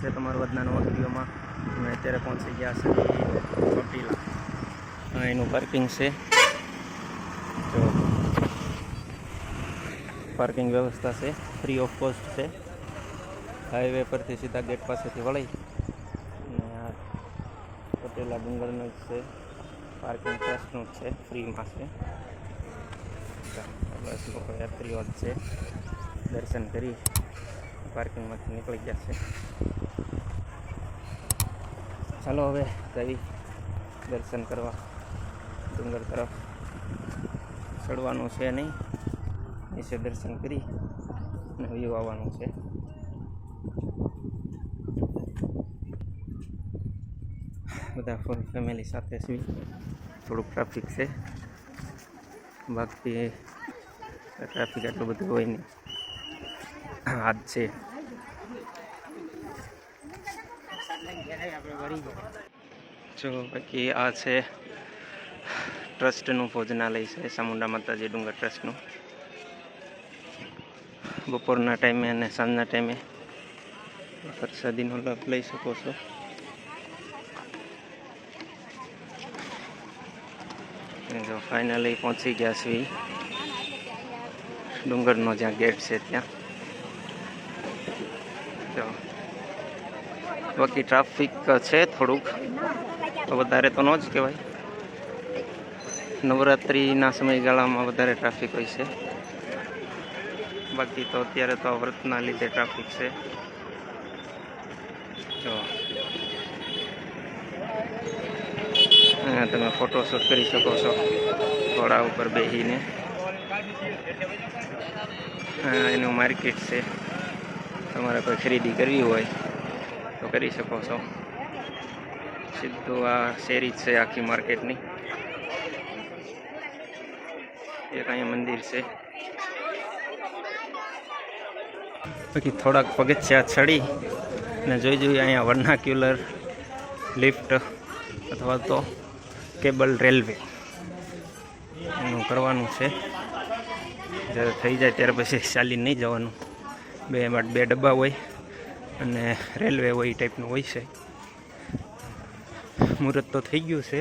છે તમારું આજના નવા વિડીયોમાં. અમે અત્યારે પહોંચી ગયા છે ચોટીલા. એનું પાર્કિંગ છે. જો પાર્કિંગ વ્યવસ્થા છે, ફ્રી ઓફ કોસ્ટ છે. હાઈવે પરથી સીધા ગેટ પાસેથી વળી અને આ ચોટીલા ડુંગરનું જ છે. પાર્કિંગ ટ્રસ્ટનું જ છે, ફ્રીમાં છે. બસ લોકો યાત્રીઓ જ છે. દર્શન કરી પાર્કિંગમાંથી નીકળી ગયા છે. ચાલો હવે જઈ દર્શન કરવા. ડુંગર તરફ ચડવાનું છે નહીં, નીચે દર્શન કરી અને વ્યૂ આવવાનું છે. બધા ફૂલ ફેમિલી સાથે છે. થોડુંક ટ્રાફિક છે, બાકી ટ્રાફિક આટલું બધું હોય નહીં. આજ છે જો બાકી આ છે ટ્રસ્ટનું ભોજનાલય છે, ચામુંડા માતાજી ડુંગર ટ્રસ્ટનું. બપોરના ટાઈમે અને સાંજના ટાઈમે પ્રસાદીનો લાભ લઈ શકો છો. જો ફાઇનલી પહોંચી ગયા છીએ ડુંગરનો જ્યાં ગેટ છે ત્યાં. જો બાકી ટ્રાફિક છે થોડુંક, વધારે તો ન જ કહેવાય. નવરાત્રિના સમયગાળામાં વધારે ટ્રાફિક હોય છે, બાકી તો અત્યારે તો વ્રતના લીધે ટ્રાફિક છે. જો અહીંયા તમે ફોટોશૂટ કરી શકો છો ઘોડા ઉપર બેસીને. એનું માર્કેટ છે, તમારે કોઈ ખરીદી કરવી હોય તો કરી શકો છો. સીધું આ શેરી છે આખી માર્કેટની. એક અહીંયા મંદિર છે. બાકી થોડાક પગથિયા ચડી અને જોઈ અહીંયા વર્નાક્યુલર લિફ્ટ અથવા તો કેબલ રેલવે એનું કરવાનું છે. જ્યારે થઈ જાય ત્યારે પછી ચાલીને નહીં જવાનું. બે ડબ્બા હોય અને રેલવે હોય એ ટાઈપનું હોય છે. મુહૂર્ત તો થઈ ગયું છે.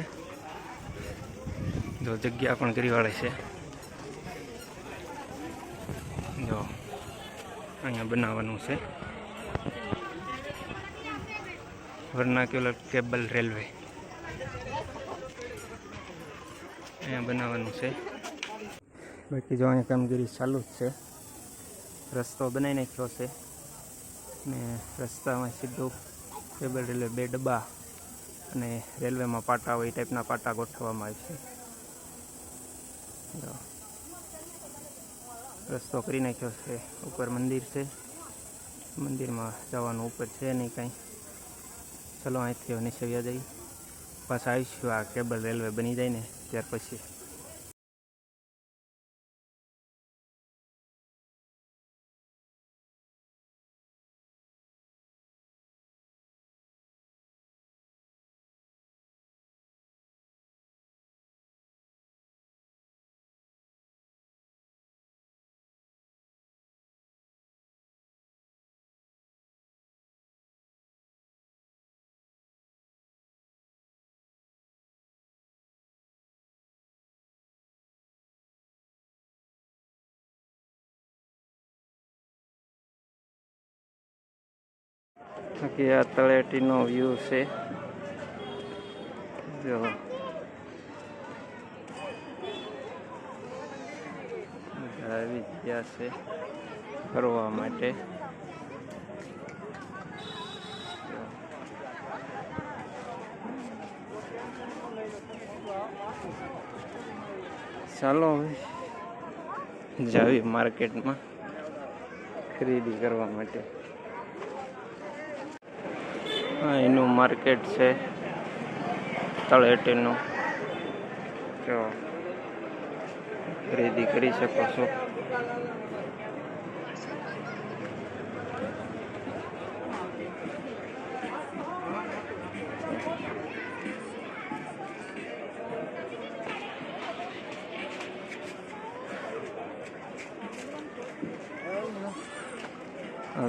જો જગ્યા પણ કરી વાળે છે. જો અહીંયા બનાવવાનું છે વર્નાક્યુલર કેબલ રેલવે. અહીંયા બનાવવાનું છે. બાકી જો અહીંયા કામગીરી ચાલુ જ છે. રસ્તો બનાવી નાખ્યો છે ને રસ્તામાં સીધું કેબલ રેલવે, બે ડબ્બા અને રેલવેમાં પાટા હોય એ ટાઈપના પાટા ગોઠવવામાં આવે છે. રસ્તો કરી નાખ્યો છે. ઉપર મંદિર છે, મંદિરમાં જવાનું ઉપર છે નહીં કાંઈ. ચલો અહીંથી નીચે વ્યા જઈએ. પાછા આવીશું આ કેબલ રેલવે બની જાય ને ત્યાર પછી. બાકી આ તળેટીનો વ્યૂ છે. જો આવી ગયા છે ફરવા માટે. ચાલો હવે જાવી માર્કેટમાં ખરીદી કરવા માટે. હા, એનું માર્કેટ છે તળેટીનું. જો ખરીદી કરી શકો છો.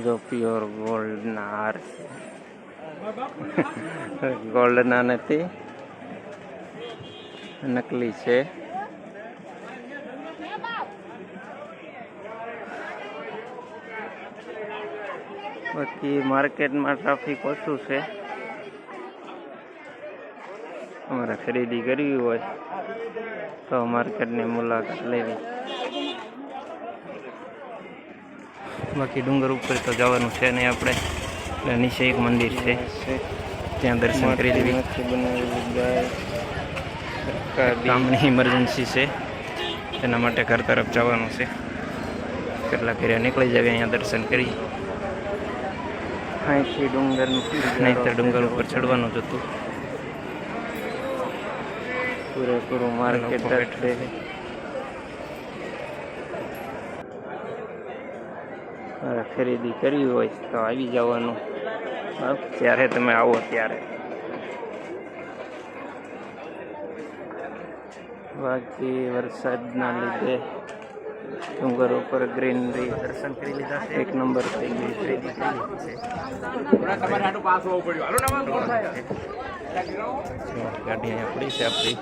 जो प्योर गोल्ड ना हार ગોલ્ડના નથી, નકલી છે. બાકી માર્કેટમાં ટ્રાફિક ઓછું છે. તમારે ખરીદી કરવી હોય તો માર્કેટની મુલાકાત લેવી. બાકી ડુંગર ઉપર તો જવાનું છે નહીં આપણે, એટલે નીચે એક મંદિર છે, ત્યાં દર્શન કરી દેવી. કામની ઇમરજન્સી છે, તેના માટે ઘર તરફ જવાનું છે. કેટલા કર્યા નીકળી જાય અહીંયા દર્શન કરી. અહીંથી ડુંગર નહીં તો ડુંગર ઉપર ચડવાનું જ હતું. પૂરેપૂરું માર્કેટ છે. ખરીદી કરવી હોય તો આવી જવાનું, જ્યારે તમે આવો ત્યારે. બાકી વરસાદના લીધે ડુંગર ઉપર ગ્રીનરી દર્શન કરી લીધા છે. એક નંબર થઈ ગઈ ખરીદી કરી લીધી છે. ગાડી અહીંયા પડી છે આપણી.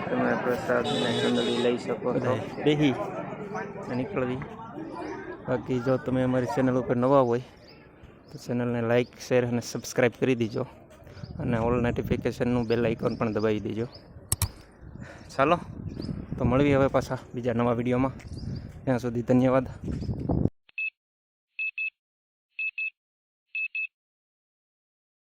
તમે પ્રસાદને હેન્ડલી લઈ શકો છો, બેહી નીકળવી. બાકી જો તમે અમારી ચેનલ ઉપર નવા હોય તો ચેનલને લાઇક, શેર અને સબસ્ક્રાઈબ કરી દીજો, અને ઓલ નોટિફિકેશનનું બેલ આઇકોન પણ દબાવી દેજો. ચાલો તો મળવી હવે પાછા બીજા નવા વિડીયોમાં. ત્યાં સુધી ધન્યવાદ.